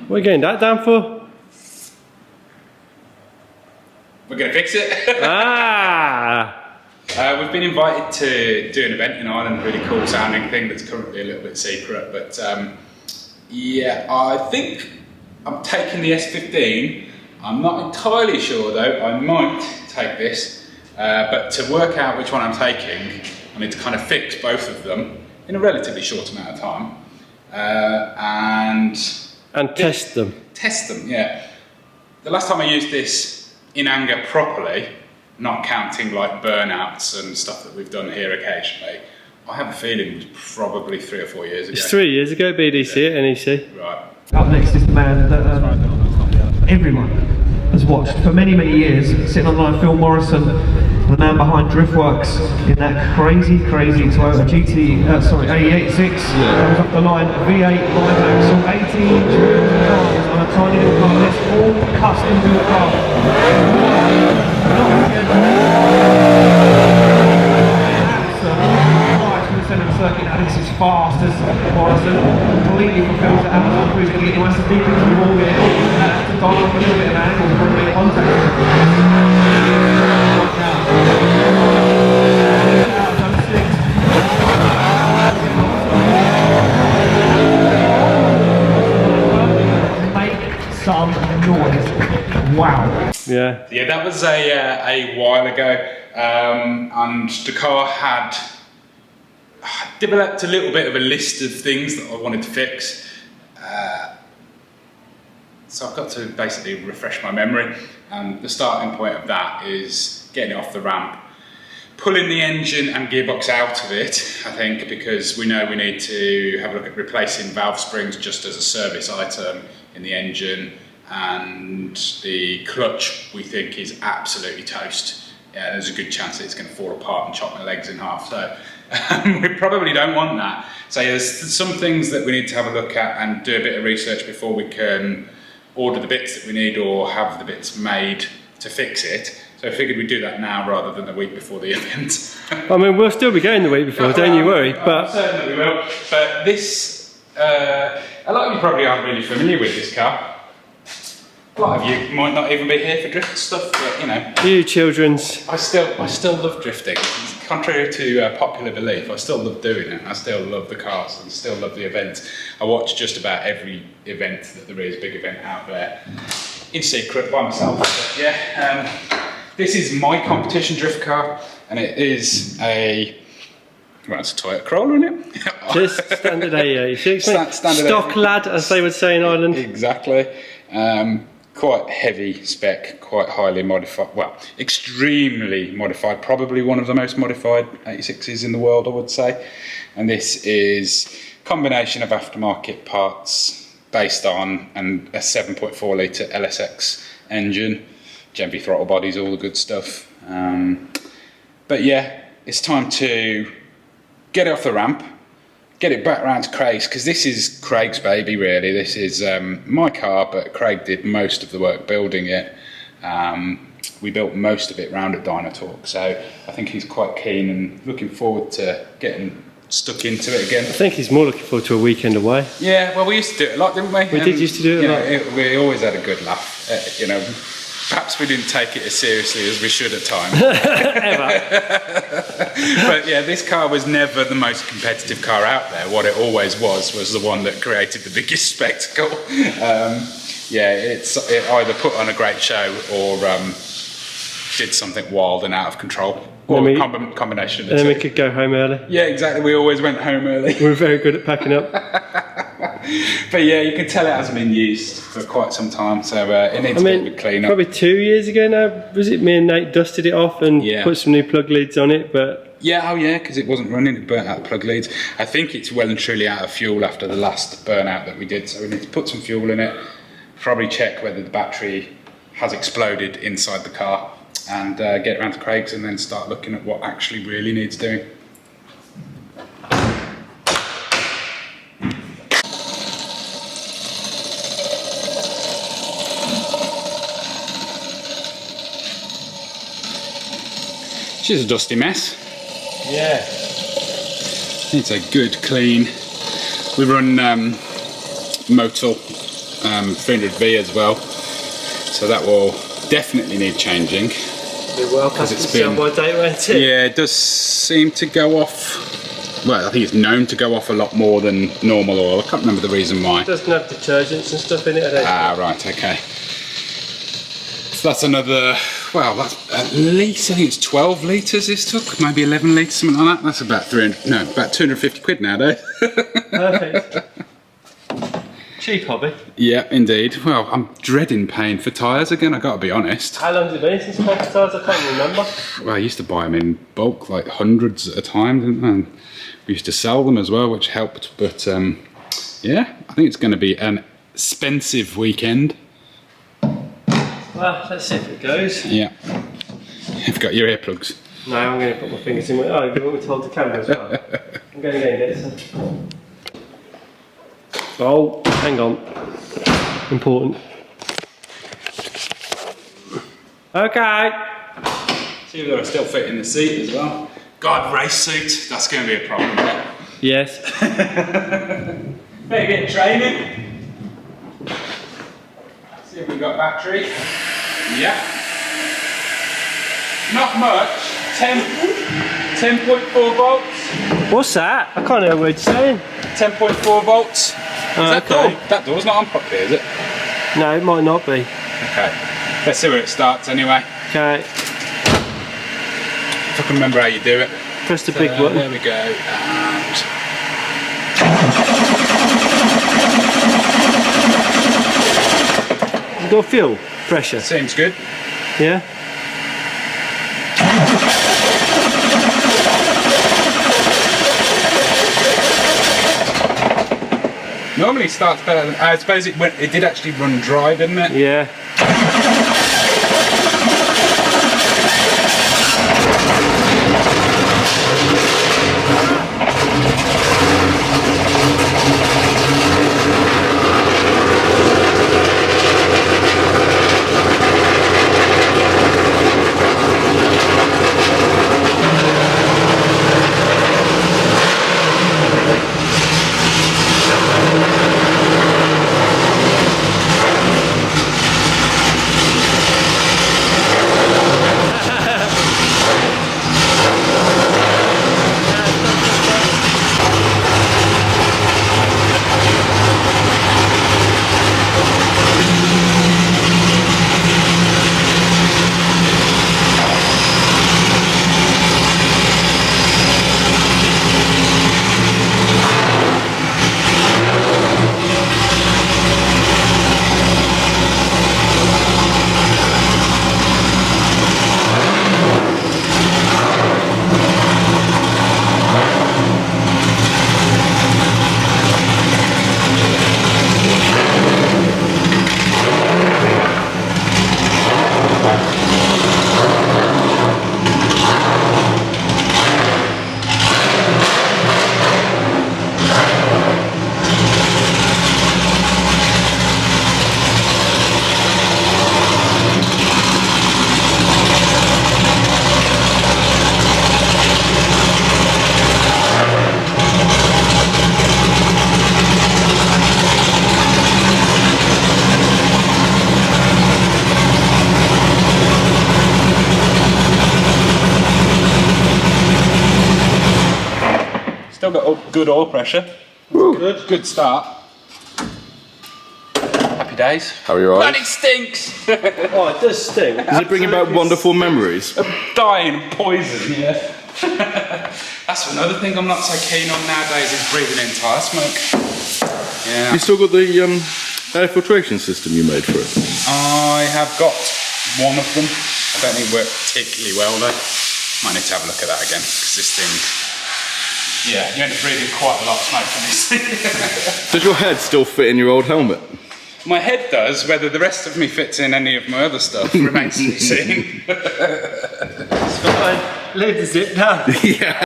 What are you getting that down for? We're going to fix it. Ah! We've been invited to do an event in Ireland, a really cool sounding thing that's currently a little bit secret, but yeah, I think I'm taking the S15. I'm not entirely sure though, I might take this, but to work out which one I'm taking, I need to kind of fix both of them in a relatively short amount of time, and test them. Test them, yeah. The last time I used this in anger properly, not counting like burnouts and stuff that we've done here occasionally, I have a feeling it was probably 3 or 4 years ago. It's 3 years ago, BDC at NEC. Right. Up next is the man that everyone has watched for many, many years, sitting on line, Phil Morrison, the man behind Driftworks in that crazy Toyota AE86. Comes up the line, V8 5 axle, 18-inch wheels and cars on a tiny little car. This all custom to the car. Circuit, and this is fast as Morrison completely fulfills the Amazon crew. He's going to get nice and deep into the wall here. Have to dial up a little bit of angle for a bit of contact. Make some noise. Wow. Yeah. Yeah, that was a while ago, and the car had developed a little bit of a list of things that I wanted to fix, so I've got to basically refresh my memory, and the starting point of that is getting it off the ramp, pulling the engine and gearbox out of it, I think, because we know we need to have a look at replacing valve springs just as a service item in the engine, and the clutch we think is absolutely toast. Yeah, there's a good chance that it's going to fall apart and chop my legs in half, so we probably don't want that. So there's some things that we need to have a look at and do a bit of research before we can order the bits that we need or have the bits made to fix it. So I figured we'd do that now rather than the week before the event. I mean, we'll still be going the week before, don't you worry. I'm certain that we will. But this, a lot of you probably aren't really familiar with this car. A lot of you might not even be here for drift stuff, but you know. You children's. I still love drifting. Contrary to popular belief, I still love doing it. I still love the cars and still love the events. I watch just about every event that there is, big event out there, in secret by myself. But yeah, this is my competition drift car, and it is well, it's a Toyota Corolla, isn't it? Just standard AE86, Standard stock AE86. lad, as they would say in Ireland. Exactly. Quite heavy spec, quite highly modified, well, extremely modified, probably one of the most modified 86s in the world, I would say. And this is a combination of aftermarket parts based on a 7.4 litre LSX engine, Gen V throttle bodies, all the good stuff. But yeah, it's time to get it off the ramp, get it back round to Craig's, because this is Craig's baby really. This is my car, but Craig did most of the work building it. We built most of it round at Dynatalk, so I think he's quite keen and looking forward to getting stuck into it again. I think he's more looking forward to a weekend away. Yeah, well, we used to do it a lot, didn't we? We did used to do it a lot. We always had a good laugh, you know. Perhaps we didn't take it as seriously as we should at times. But yeah, this car was never the most competitive car out there. What it always was the one that created the biggest spectacle. Yeah, it either put on a great show or did something wild and out of control. Or a combination of the two. And then we could go home early. Yeah, exactly. We always went home early. We were very good at packing up. But yeah, you can tell it hasn't been used for quite some time, so it needs a bit of a clean up. Probably 2 years ago now, was it? Me and Nate dusted it off and put some new plug leads on it, but... Yeah, oh yeah, because it wasn't running, it burnt out the plug leads. I think it's well and truly out of fuel after the last burnout that we did, so we need to put some fuel in it, probably check whether the battery has exploded inside the car, and get it around to Craig's and then start looking at what actually really needs doing. She's a dusty mess. Yeah. It's a good clean. We run Motul 300V as well, so that will definitely need changing. Because it's been by date, won't it? Yeah, it does seem to go off. Well, I think it's known to go off a lot more than normal oil. I can't remember the reason why. It doesn't have detergents and stuff in it, I don't think. Right, okay. So that's another, well, that's at least, I think it's 12 litres this took, maybe 11 litres, something like that. That's about 250 quid nowadays. Perfect. Cheap hobby. Yeah, indeed. Well, I'm dreading paying for tyres again, I've got to be honest. How long has it been since you bought the tyres? I can't remember. Well, I used to buy them in bulk, like hundreds at a time, didn't I? And we used to sell them as well, which helped. But yeah, I think it's going to be an expensive weekend. Well, let's see if it goes. Yeah. You've got your earplugs. No, I'm going to put my fingers in my... Oh, you want me to hold the camera as well? I'm going to go and get some. Oh, hang on. Important. Okay. See if they're still fit in the seat as well. God, race suit. That's going to be a problem. Yes. Better get training. See if we've got battery. Yeah. Not much. 10.4 volts. What's that? I can't hear what you're saying. 10.4 volts. Okay. That door's not on properly, is it? No, it might not be. Okay. Let's see where it starts anyway. Okay. If I can remember how you do it. Press the big button. There we go. And You got fuel pressure. seems good. Yeah. Normally it starts better than, I suppose it did actually run dry, didn't it? Yeah. Still got good oil pressure. Good start. Happy days. How are your eyes? Bloody stinks! Oh, it does stink. Does it bring you back wonderful memories? Dying of poison, yeah. That's another thing I'm not so keen on nowadays is breathing in tyre smoke. Yeah. You still got the air filtration system you made for it? I have got one of them. I don't think it worked particularly well though. Might need to have a look at that again because this thing, yeah, you end up breathing quite a lot of smoke from this thing. Does your head still fit in your old helmet? My head does, whether the rest of me fits in any of my other stuff remains to be seen. It's fine. Leave the zip down. Yeah.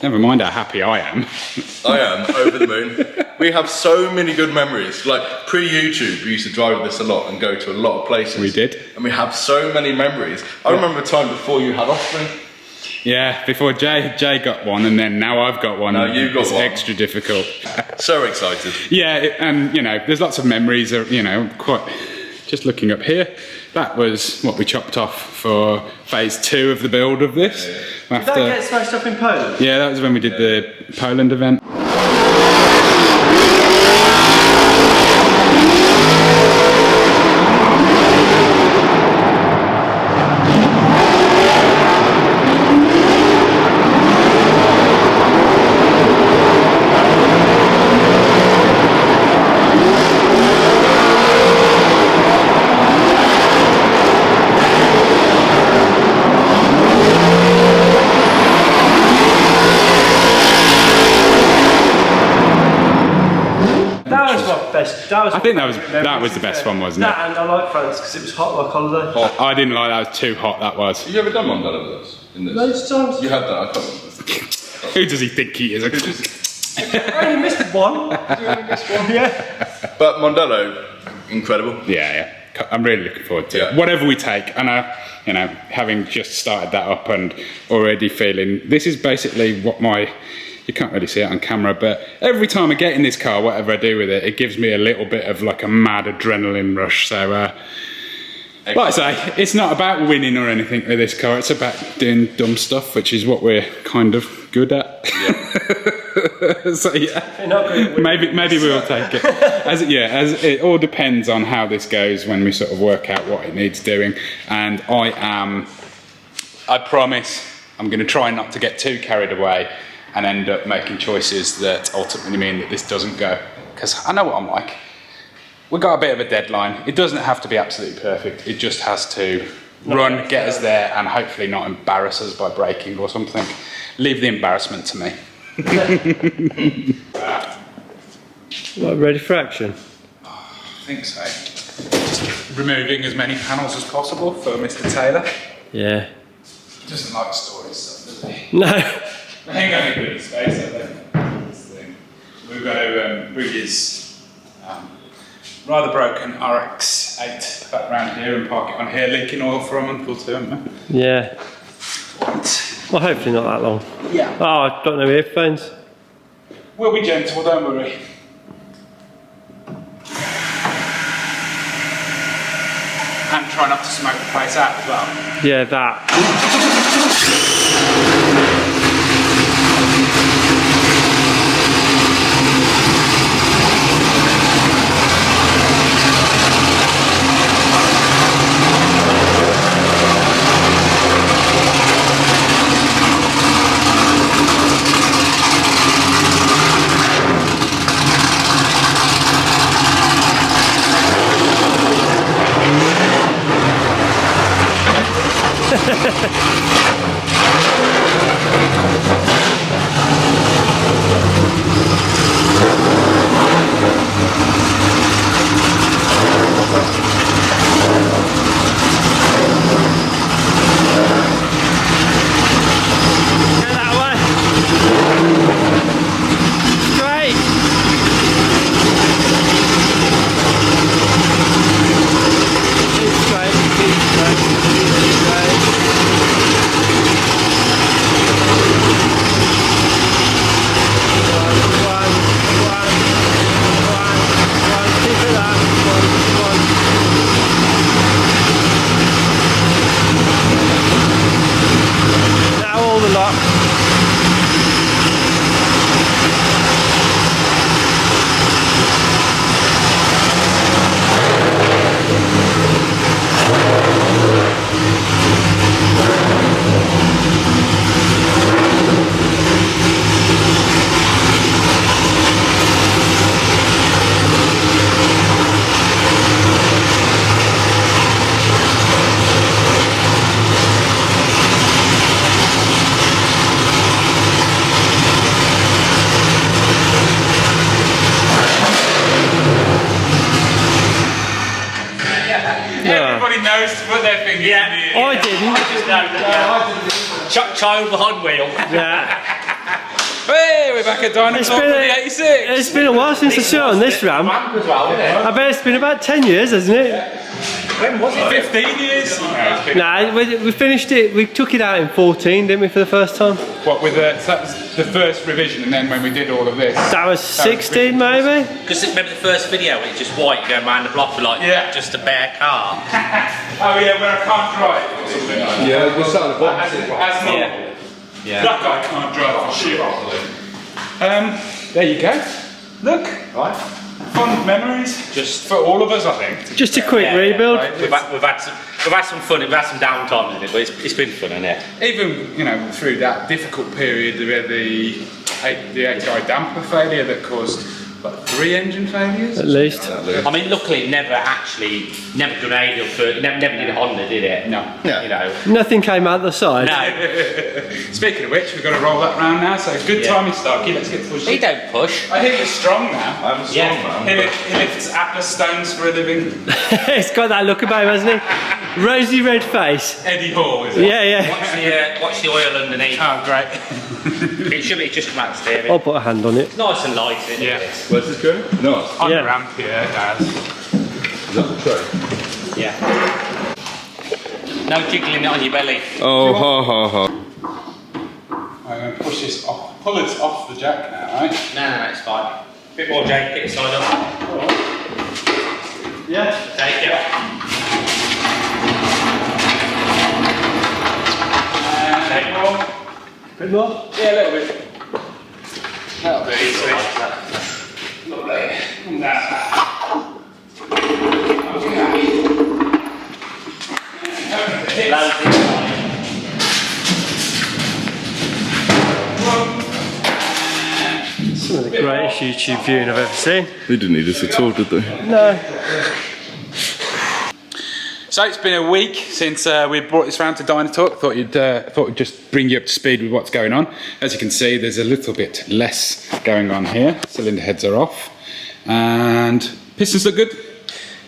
Never mind how happy I am. I am, over the moon. We have so many good memories. Like, pre-YouTube, we used to drive this a lot and go to a lot of places. We did. And we have so many memories. I remember a time before you had offspring. Yeah, before Jay got one, and then now I've got one. Now you've got it's one. extra difficult. So excited. Yeah, and you know, there's lots of memories of, you know, quite, just looking up here, that was what we chopped off for phase 2 of the build of this. Did that get smashed up in Poland? Yeah, that was when we did the Poland event. I think that was the best one, wasn't it? That, and I like France because it was hot like holiday. Oh, I didn't like that. It was too hot. That was. Have you ever done Mondello with us in this? Loads of times. You had that. I can't remember. Who does he think he is? I only missed one. Yeah. But Mondello, incredible. Yeah. I'm really looking forward to it. Whatever we take, and you know, having just started that up and already feeling, this is basically what you can't really see it on camera, but every time I get in this car, whatever I do with it, it gives me a little bit of like a mad adrenaline rush. So, like I say, it's not about winning or anything with this car. It's about doing dumb stuff, which is what we're kind of good at. Yeah. So yeah, maybe we'll take it. As it all depends on how this goes when we sort of work out what it needs doing. And I promise, I'm going to try not to get too carried away and end up making choices that ultimately mean that this doesn't go. Because I know what I'm like. We've got a bit of a deadline. It doesn't have to be absolutely perfect. It just has to run, get us there, and hopefully not embarrass us by braking or something. Leave the embarrassment to me. Ready for action? I think so. Just removing as many panels as possible for Mr. Taylor. Yeah. He doesn't like story stuff, does he? No. They ain't got any good space, I think. That's the thing. We've got to bring his rather broken RX-8 back round here and park it on here, leaking oil for a month or 2, haven't we? Yeah. Well, hopefully not that long. Yeah. Oh, I don't know earphones. We'll be gentle, don't worry. And try not to smoke the place out as well. Yeah, that. Everybody knows to put their finger in the ear. I didn't. I just know that. Chuck child behind wheel. Yeah. Hey, we're back at Dinosaur for the 86. It's been a while since I saw it on this ram. As well, isn't it? I bet it's been about 10 years, hasn't it? When was it? 15 years? Nah, we finished it. We took it out in 14, didn't we, for the first time? What with the? So that was the first revision, and then when we did all of this. That was 16, maybe. Because remember the first video when it's just white, you go around the block with like just a bare car. Oh yeah, where I can't drive. Or something like that. Yeah, we'll start the box. As normal. Yeah. That guy can't drive for shit. There you go. Look. Right. Fun memories. Just for all of us, I think. Just a quick rebuild. Right. We've had some fun. We've had some downtimes in it, but it's been fun, isn't it? Even through that difficult period, we had the ATI damper failure that caused like 3 engine failures. At least. I mean, luckily, it never grenaded or never did a Honda, did it? No. Yeah. Nothing came out the side. No. Speaking of which, we've got to roll that round now. So good timing, Starkey. Let's get pushing. He don't push. I think he's strong now. I'm a strong man. He lifts Atlas stones for a living. It's got that look about him, hasn't he? Rosy red face. Eddie Hall, is it? Yeah. Watch the oil underneath. Oh, great. It should be just come out of steering. I'll put a hand on it. It's nice and light, isn't Yeah. it? Where's this going? No. On Yeah. the ramp here, guys. Is that the tray? Yeah. No jiggling it on your belly. Oh, ha ha ha. I'm going to push this off. Pull it off the jack now, right? No, it's fine. Bit more, Jake. Get your side up. Yeah. Take it. Take more. Bit more. Yeah, a little bit. That'll be easy. Lovely. And that. Some of the greatest YouTube viewing I've ever seen. They didn't need us at all, did they? No. So it's been a week since we brought this round to Dynatalk. Thought we'd just bring you up to speed with what's going on. As you can see, there's a little bit less going on here. Cylinder heads are off, and pistons look good.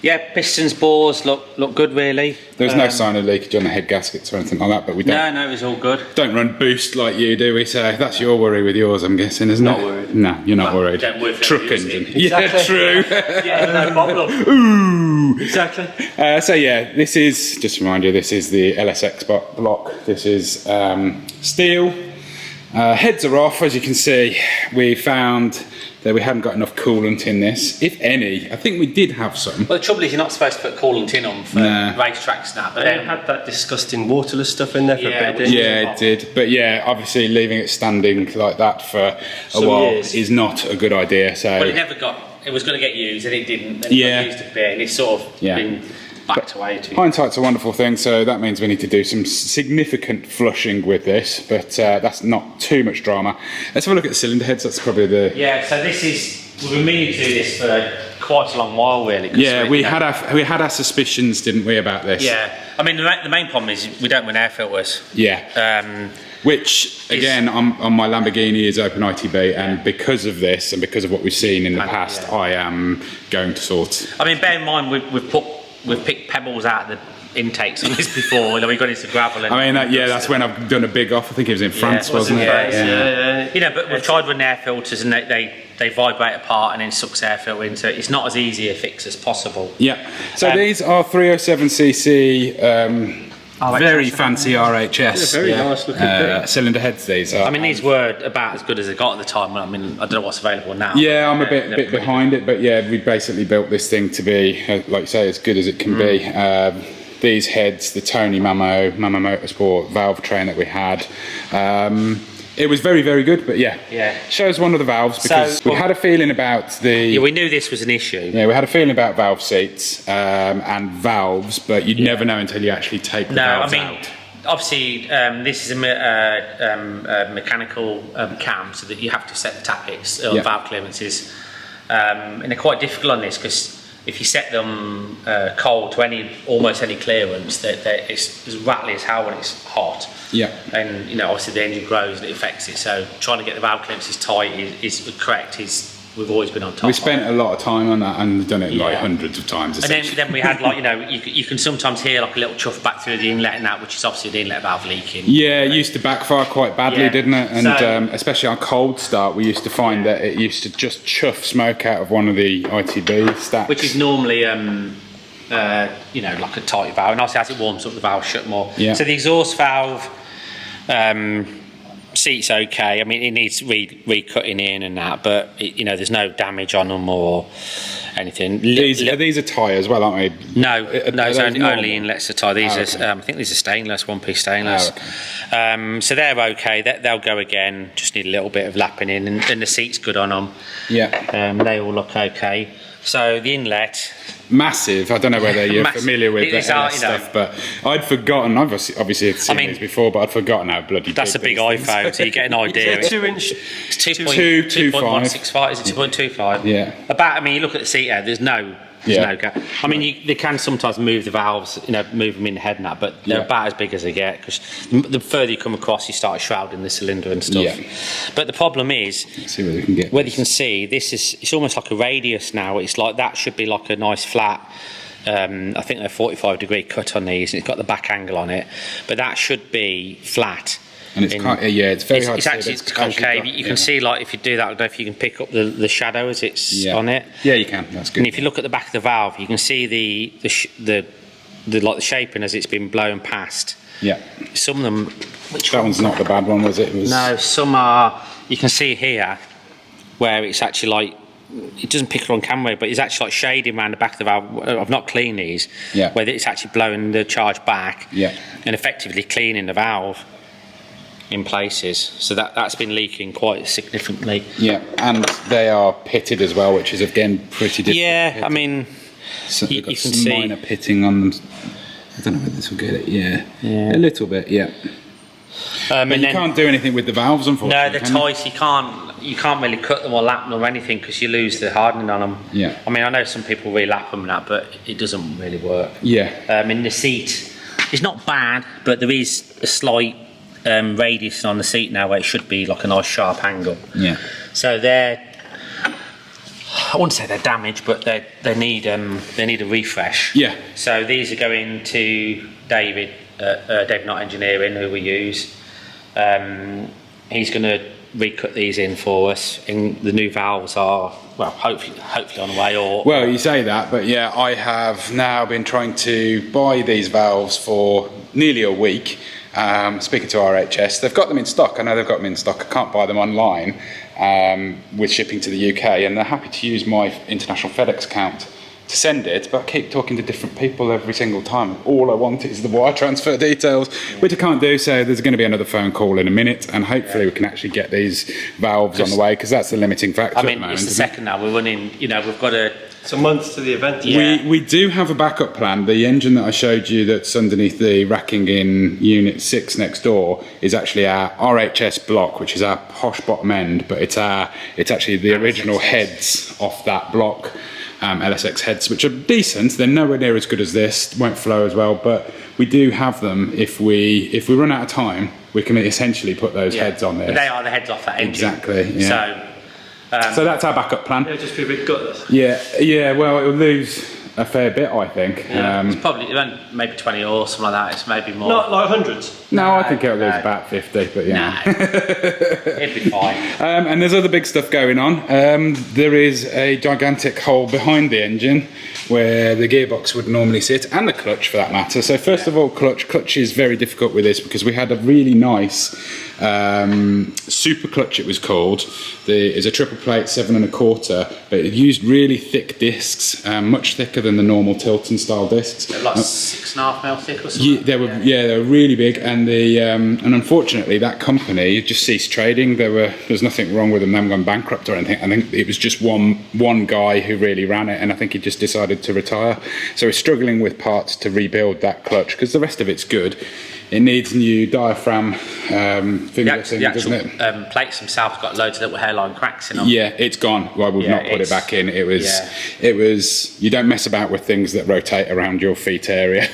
Yeah, pistons, bores look good really. There was no sign of leakage on the head gaskets or anything like that, but we don't. No, it was all good. Don't run boost like you do, we? So that's your worry with yours, I'm guessing, isn't it? Not worried. No, you're not worried. Don't worry if Truck you use engine. it. Yeah, true. Yeah, no problem. Ooh. Exactly. So yeah, this is, just to remind you, this is the LSX block. This is steel. Heads are off, as you can see. We found that we hadn't got enough coolant in this, if any. I think we did have some. Well, the trouble is you're not supposed to put coolant in on for racetracks now. But They then had that disgusting waterless stuff in there for a bit. which- didn't Yeah, it did. But yeah, obviously leaving it standing like that for a Some while years. is not a good idea. So well, it was going to get used and it didn't. And Yeah. it got used a bit and it's sort of been backed away to. hindsight's a wonderful thing, so that means we need to do some significant flushing with this, but that's not too much drama. Let's have a look at the cylinder heads. That's probably the... Yeah, so this is, we've been meaning to do this for quite a long while really. 'Cause Yeah, we had our suspicions, didn't we, about this? Yeah, I mean the main problem is we don't run air filters. Yeah. Which, again, on my Lamborghini is Open ITB, and because of this and because of what we've seen in the past, I am going to sort... I mean, bear in mind we've picked pebbles out of the intakes on this before, and then we got into gravel. And I mean, that's when I've done a big off. I think it was in France, wasn't it? Yeah. You know, but we've tried running air filters and they vibrate apart and then sucks air filter in, so it's not as easy a fix as possible. Yeah. So these are 307cc, very fancy RHS. Very nice looking thing. Cylinder heads. These are. I mean, these were about as good as they got at the time. I mean, I don't know what's available now. Yeah, I'm a They're bit pretty behind it, but yeah, we basically built this thing to be, like you say, as good as it can be. These heads, the Tony Mamo Motorsport valve train that we had, it was very, very good. But yeah, shows one of the valves because we had a feeling about the. Yeah, we knew this was an issue. Yeah, we had a feeling about valve seats and valves, but you'd never know until you actually take the valves out. Obviously, this is a mechanical cam, so that you have to set the tappets or valve clearances, and they're quite difficult on this because if you set them cold to almost any clearance, it's as rattly as hell when it's hot. Yeah. And obviously the engine grows and it affects it. So trying to get the valve clearances tight is correct. We've always been on top. We spent a lot of time on that and done it like hundreds of times. And then we had you can sometimes hear like a little chuff back through the inlet and that, which is obviously the inlet valve leaking. Yeah, it used to backfire quite badly, didn't it? And especially on cold start, we used to find that it used to just chuff smoke out of one of the ITB stacks. Which is normally you know, like a tight valve, and obviously as it warms up the valve shut more. Yeah. So the exhaust valve seat's okay. I mean, it needs recutting in and that, but you know, there's no damage on them or anything. These are tyres as well, aren't they? No, it's only inlets are tie. These are, I think these are stainless, one-piece stainless. Oh, okay. So they're okay. They'll go again. Just need a little bit of lapping in, and the seat's good on them. Yeah. They all look okay. So the inlet, massive. I don't know whether you're familiar with It's the hard, stuff, but I'd forgotten. Obviously, I'd seen these before, but I'd forgotten how bloody. That's a big iPhone, so you get an idea. It's a 2-inch. It's 2.165. Is it 2.25? Yeah. I mean, you look at the seat here. There's no gap. I mean, they can sometimes move the valves, you know, move them in the head and that, but they're about as big as they get, because the further you come across, you start shrouding the cylinder and stuff. Yeah. But the problem is, let's see whether we can get. Whether you can see, it's almost like a radius now. It's like that should be like a nice flat. I think they're 45-degree cut on these, and it's got the back angle on it, but that should be flat. And it's it's very hard. It's concave. You can see, like, if you do that, I don't know if you can pick up the shadow as it's on it. Yeah, you can. That's good. And if you look at the back of the valve, you can see the shaping as it's been blown past. Yeah. Some of them. That one's not the bad one, was it? No, some are. You can see here where it's actually like. It doesn't pick it on camera, but it's actually like shading around the back of the valve. I've not cleaned these. Yeah. Where it's actually blowing the charge back. Yeah. And effectively cleaning the valve in places, so that's been leaking quite significantly. Yeah, and they are pitted as well, which is again pretty difficult. Yeah, I mean, so you got can some see minor pitting on them. I don't know whether this will get it. Yeah, a little bit. Yeah. But you can't do anything with the valves, unfortunately. No, they're tight. You can't really cut them or lap them or anything, because you lose the hardening on them. Yeah. I mean, I know some people re-lap them and that, but it doesn't really work. Yeah. In the seat, it's not bad, but there is a slight radius on the seat now where it should be like a nice sharp angle. Yeah. So I wouldn't say they're damaged, but they need a refresh. Yeah. So these are going to David Knott Engineering, who we use. He's going to recut these in for us, and the new valves are, well, hopefully on the way. Well, you say that, but yeah, I have now been trying to buy these valves for nearly a week. Speaking to RHS, they've got them in stock. I know they've got them in stock. I can't buy them online with shipping to the UK, and they're happy to use my international FedEx account to send it, but I keep talking to different people every single time. All I want is the wire transfer details, which I can't do, so there's going to be another phone call in a minute, and hopefully we can actually get these valves on the way, because that's the limiting factor. I mean, it's the second now. We're running, you know, we've got a... Some months to the event. Yeah. We do have a backup plan. The engine that I showed you that's underneath the racking in Unit 6 next door is actually our RHS block, which is our posh bottom end, but it's actually the original heads off that block. LSX heads, which are decent. They're nowhere near as good as this, won't flow as well, but we do have them. If we run out of time, we can essentially put those heads on there. But they are the heads off that engine. Exactly, yeah. So that's our backup plan. It'll just be a bit gutless. Yeah, well, it'll lose a fair bit, I think. Yeah. It's probably maybe 20 or something like that. It's maybe more. Not like hundreds. No, I think it'll lose about 50, but yeah. No, it'd be fine. And there's other big stuff going on. There is a gigantic hole behind the engine where the gearbox would normally sit, and the clutch for that matter. So first of all, clutch is very difficult with this, because we had a really nice super clutch, it was called. It's a triple plate 7 1/4, but it used really thick discs, much thicker than the normal Tilton style discs. Like 6.5 mil thick or something. They were really big, and and unfortunately that company just ceased trading. There's nothing wrong with them. They haven't gone bankrupt or anything. I think it was just one guy who really ran it, and I think he just decided to retire. So we're struggling with parts to rebuild that clutch, because the rest of it's good. It needs new diaphragm finger thing, doesn't it? Plates themselves got loads of little hairline cracks in them. Yeah, it's gone. Well, we've not put it back in. It was. You don't mess about with things that rotate around your feet area.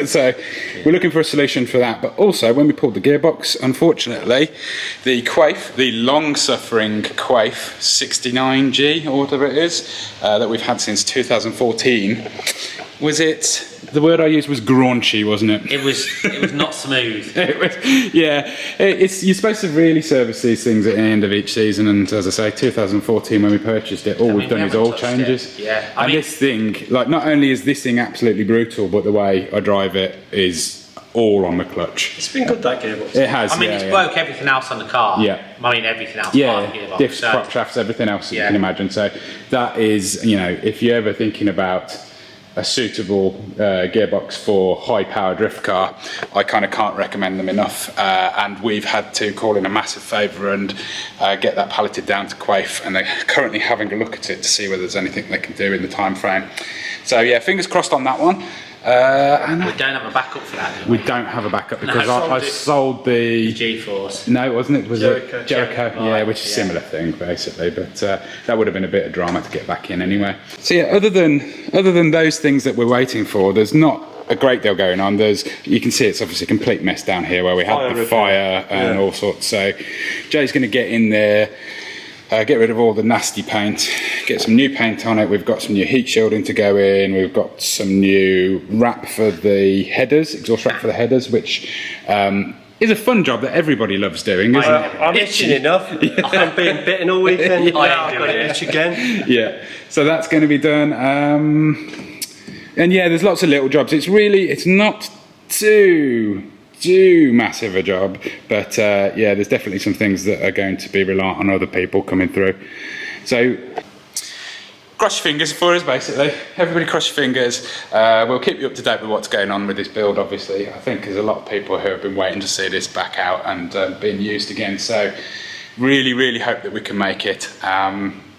So we're looking for a solution for that. But also, when we pulled the gearbox, unfortunately, the Quaife, the long-suffering Quaife 69G or whatever it is, that we've had since 2014. Was it? The word I used was graunchy, wasn't it? It was not smooth. You're supposed to really service these things at the end of each season, and as I say, 2014 when we purchased it, we've done is oil changes. Yeah. And this thing, like, not only is this thing absolutely brutal, but the way I drive it is all on the clutch. It's been good, that gearbox. It has. I mean, it's broke everything else on the car. Yeah. I mean, everything else. Yeah, apart from the gearbox, diffs, so. prop shafts, everything else that you can imagine. So that is, you know, if you're ever thinking about a suitable gearbox for high power drift car, I kind of can't recommend them enough, and we've had to call in a massive favour and get that palleted down to Quaife, and they're currently having a look at it to see whether there's anything they can do in the time frame. So yeah, fingers crossed on that one. And we don't have a backup for that, do we? We don't have a backup because I sold the G-Force. No, it wasn't. It was Jericho. Jericho, yeah, which is a similar thing basically. But that would have been a bit of drama to get back in anyway. So yeah, other than those things that we're waiting for, there's not a great deal going on. You can see it's obviously a complete mess down here where we had the fire and all sorts. So Jay's going to get in there. Get rid of all the nasty paint, get some new paint on it. We've got some new heat shielding to go in. We've got some new wrap for the headers, exhaust wrap for the headers, which is a fun job that everybody loves doing, isn't it? I'm itching enough. I'm being bitten all weekend. I've got to itch again. Yeah, so that's going to be done. And yeah, there's lots of little jobs. It's not too massive a job, but yeah, there's definitely some things that are going to be reliant on other people coming through. So cross your fingers for us, basically. Everybody cross your fingers. We'll keep you up to date with what's going on with this build, obviously. I think there's a lot of people who have been waiting to see this back out and being used again, so really hope that we can make it.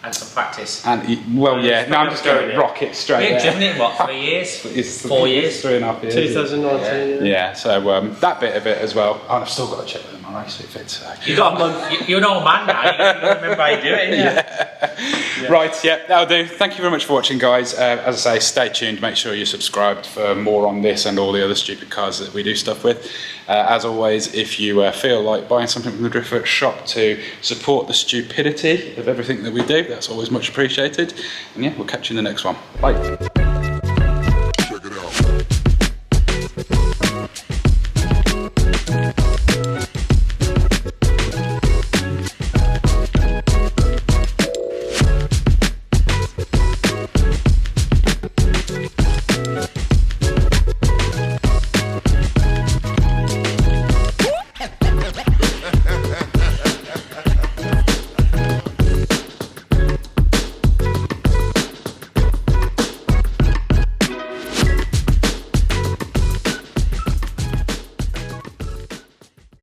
And some practice. And well, yeah. No, I'm just going to rock it straight. We've driven it, what, 3 years? It's 4 years? 3.5 years. 2019. Yeah. So that bit of it as well. I've still got to check with my race fit. So. You're an old man now. You remember how you do it, yeah. Right. Yeah. That'll do. Thank you very much for watching, guys. As I say, stay tuned. Make sure you're subscribed for more on this and all the other stupid cars that we do stuff with. As always, if you feel like buying something from the Driftworks shop to support the stupidity of everything that we do, that's always much appreciated. And yeah, we'll catch you in the next one. Bye.